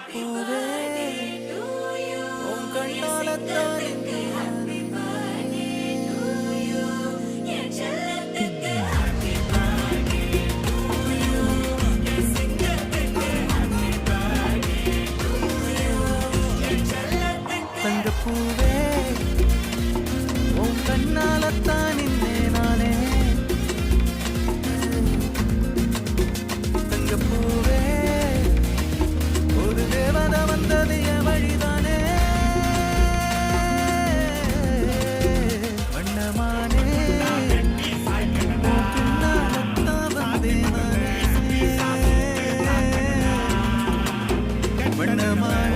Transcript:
பூவே உன் கண்ணாலத்தான் தங்க பூவே உன் கண்ணாலத்தான் நின்னே நானே தங்க பூவே ஒரு தேவதை வந்தது என் வழிதானே வண்ணமானே உன் பின்னாலத்தான் வந்தேன் நானே வண்ணமானே